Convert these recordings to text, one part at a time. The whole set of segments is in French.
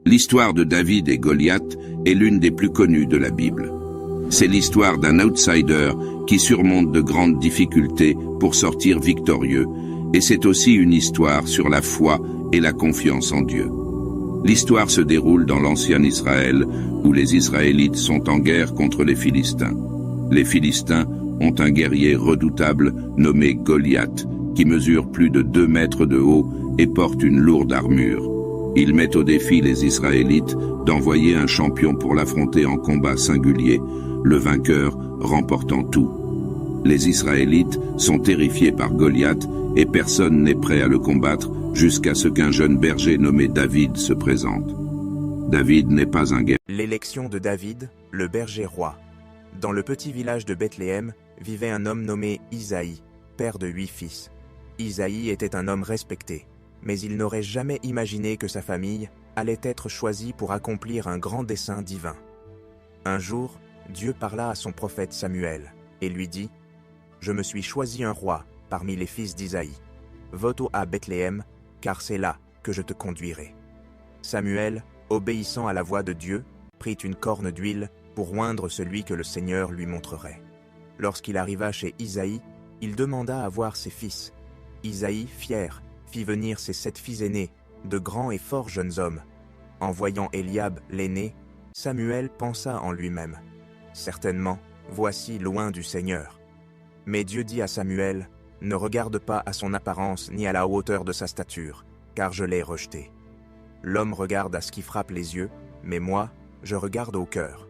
L'histoire de David et Goliath est l'une des plus connues de la Bible. C'est l'histoire d'un outsider qui surmonte de grandes difficultés pour sortir victorieux, et c'est aussi une histoire sur la foi et la confiance en Dieu. L'histoire se déroule dans l'ancien Israël, où les Israélites sont en guerre contre les Philistins. Les Philistins ont un guerrier redoutable nommé Goliath, qui mesure plus de 2 mètres de haut et porte une lourde armure. Il met au défi les Israélites d'envoyer un champion pour l'affronter en combat singulier, le vainqueur remportant tout. Les Israélites sont terrifiés par Goliath et personne n'est prêt à le combattre jusqu'à ce qu'un jeune berger nommé David se présente. David n'est pas un guerrier. L'élection de David, le berger roi. Dans le petit village de Bethléem vivait un homme nommé Isaïe, père de 8 fils. Isaïe était un homme respecté, mais il n'aurait jamais imaginé que sa famille allait être choisie pour accomplir un grand dessein divin. Un jour, Dieu parla à son prophète Samuel et lui dit « Je me suis choisi un roi parmi les fils d'Isaïe. Va-t'en à Bethléem, car c'est là que je te conduirai. » Samuel, obéissant à la voix de Dieu, prit une corne d'huile pour oindre celui que le Seigneur lui montrerait. Lorsqu'il arriva chez Isaïe, il demanda à voir ses fils. Isaïe, fier, fit venir ses 7 fils aînés, de grands et forts jeunes hommes. En voyant Eliab, l'aîné, Samuel pensa en lui-même « Certainement, voici loin du Seigneur. » Mais Dieu dit à Samuel « Ne regarde pas à son apparence ni à la hauteur de sa stature, car je l'ai rejeté. L'homme regarde à ce qui frappe les yeux, mais moi, je regarde au cœur. »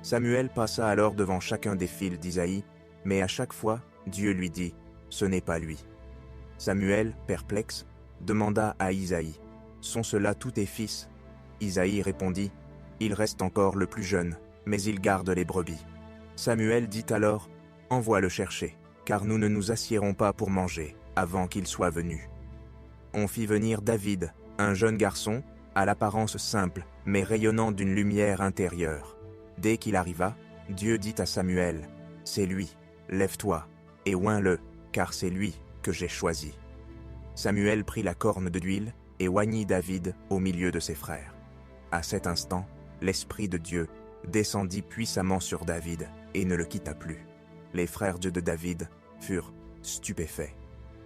Samuel passa alors devant chacun des fils d'Isaïe, mais à chaque fois, Dieu lui dit « Ce n'est pas lui. » Samuel, perplexe, demanda à Isaïe « Sont ceux-là tous tes fils ?» Isaïe répondit « Il reste encore le plus jeune, mais il garde les brebis. » Samuel dit alors « Envoie le chercher, car nous ne nous assiérons pas pour manger avant qu'il soit venu. » On fit venir David, un jeune garçon, à l'apparence simple, mais rayonnant d'une lumière intérieure. Dès qu'il arriva, Dieu dit à Samuel « C'est lui, lève-toi, et oins-le, car c'est lui que j'ai choisi. » Samuel prit la corne d'huile et oignit David au milieu de ses frères. À cet instant, l'Esprit de Dieu descendit puissamment sur David et ne le quitta plus. Les frères de David furent stupéfaits.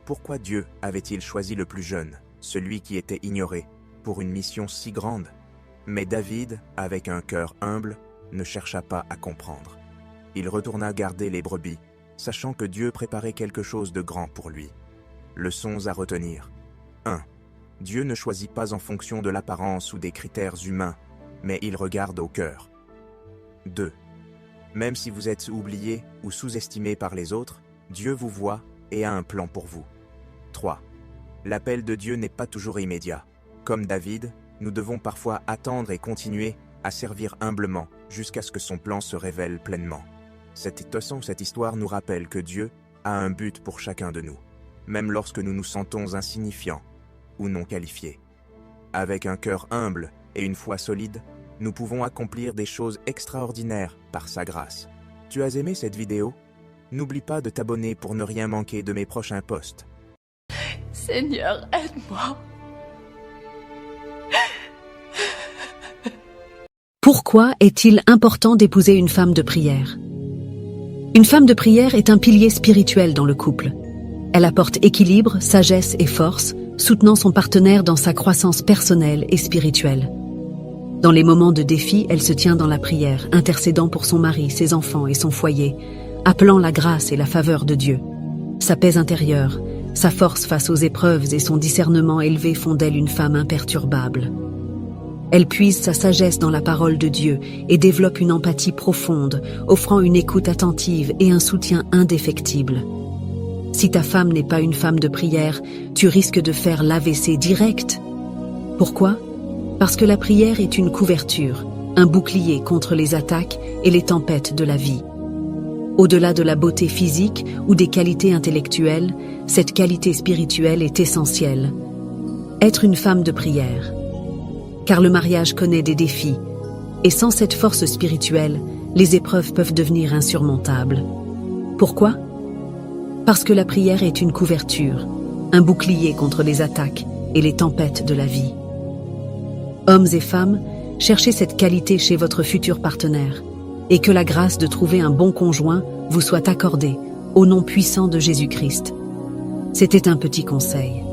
Pourquoi Dieu avait-il choisi le plus jeune, celui qui était ignoré, pour une mission si grande? Mais David, avec un cœur humble, ne chercha pas à comprendre. Il retourna garder les brebis, sachant que Dieu préparait quelque chose de grand pour lui. Leçons à retenir. 1. Dieu ne choisit pas en fonction de l'apparence ou des critères humains, mais il regarde au cœur. 2. Même si vous êtes oublié ou sous-estimé par les autres, Dieu vous voit et a un plan pour vous. 3. L'appel de Dieu n'est pas toujours immédiat. Comme David, nous devons parfois attendre et continuer à servir humblement jusqu'à ce que son plan se révèle pleinement. Cette histoire nous rappelle que Dieu a un but pour chacun de nous, même lorsque nous nous sentons insignifiants ou non qualifiés. Avec un cœur humble et une foi solide, nous pouvons accomplir des choses extraordinaires par sa grâce. Tu as aimé cette vidéo? N'oublie pas de t'abonner pour ne rien manquer de mes prochains posts. Seigneur, aide-moi. Pourquoi est-il important d'épouser une femme de prière? Une femme de prière est un pilier spirituel dans le couple. Elle apporte équilibre, sagesse et force, soutenant son partenaire dans sa croissance personnelle et spirituelle. Dans les moments de défi, elle se tient dans la prière, intercédant pour son mari, ses enfants et son foyer, appelant la grâce et la faveur de Dieu. Sa paix intérieure, sa force face aux épreuves et son discernement élevé font d'elle une femme imperturbable. Elle puise sa sagesse dans la parole de Dieu et développe une empathie profonde, offrant une écoute attentive et un soutien indéfectible. Si ta femme n'est pas une femme de prière, tu risques de faire l'AVC direct. Pourquoi? Parce que la prière est une couverture, un bouclier contre les attaques et les tempêtes de la vie. Au-delà de la beauté physique ou des qualités intellectuelles, cette qualité spirituelle est essentielle. Être une femme de prière. Car le mariage connaît des défis, et sans cette force spirituelle, les épreuves peuvent devenir insurmontables. Pourquoi? Parce que la prière est une couverture, un bouclier contre les attaques et les tempêtes de la vie. Hommes et femmes, cherchez cette qualité chez votre futur partenaire et que la grâce de trouver un bon conjoint vous soit accordée au nom puissant de Jésus-Christ. C'était un petit conseil.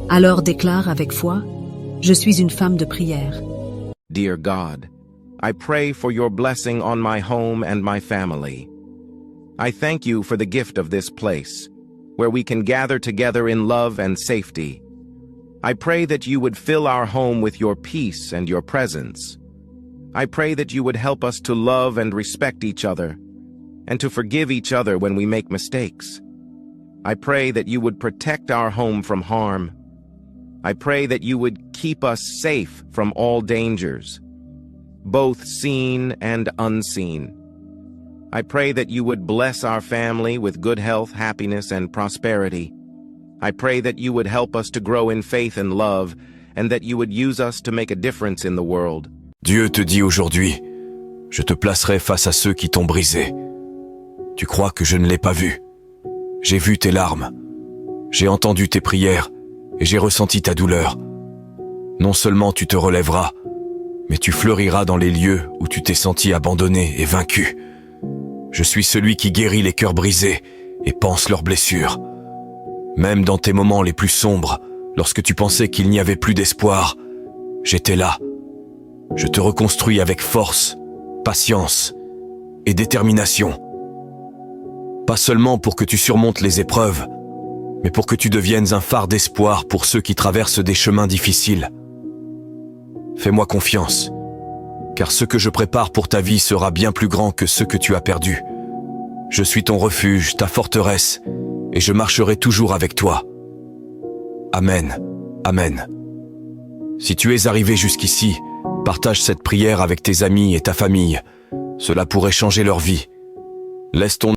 Alors déclare avec foi, je suis une femme de prière. Dear God, I pray for your blessing on my home and my family. I thank you for the gift of this place, where we can gather together in love and safety. I pray that you would fill our home with your peace and your presence. I pray that you would help us to love and respect each other, and to forgive each other when we make mistakes. I pray that you would protect our home from harm. I pray that you would keep us safe from all dangers, both seen and unseen. I pray that you would bless our family with good health, happiness, and prosperity. I pray that you would help us to grow in faith and love, and that you would use us to make a difference in the world. Dieu te dit aujourd'hui, je te placerai face à ceux qui t'ont brisé. Tu crois que je ne l'ai pas vu. J'ai vu tes larmes. J'ai entendu tes prières et j'ai ressenti ta douleur. Non seulement tu te relèveras, mais tu fleuriras dans les lieux où tu t'es senti abandonné et vaincu. Je suis celui qui guérit les cœurs brisés et panse leurs blessures. Même dans tes moments les plus sombres, lorsque tu pensais qu'il n'y avait plus d'espoir, j'étais là. Je te reconstruis avec force, patience et détermination. Pas seulement pour que tu surmontes les épreuves, mais pour que tu deviennes un phare d'espoir pour ceux qui traversent des chemins difficiles. Fais-moi confiance, car ce que je prépare pour ta vie sera bien plus grand que ce que tu as perdu. Je suis ton refuge, ta forteresse, et je marcherai toujours avec toi. Amen. Amen. Si tu es arrivé jusqu'ici, partage cette prière avec tes amis et ta famille. Cela pourrait changer leur vie. Laisse ton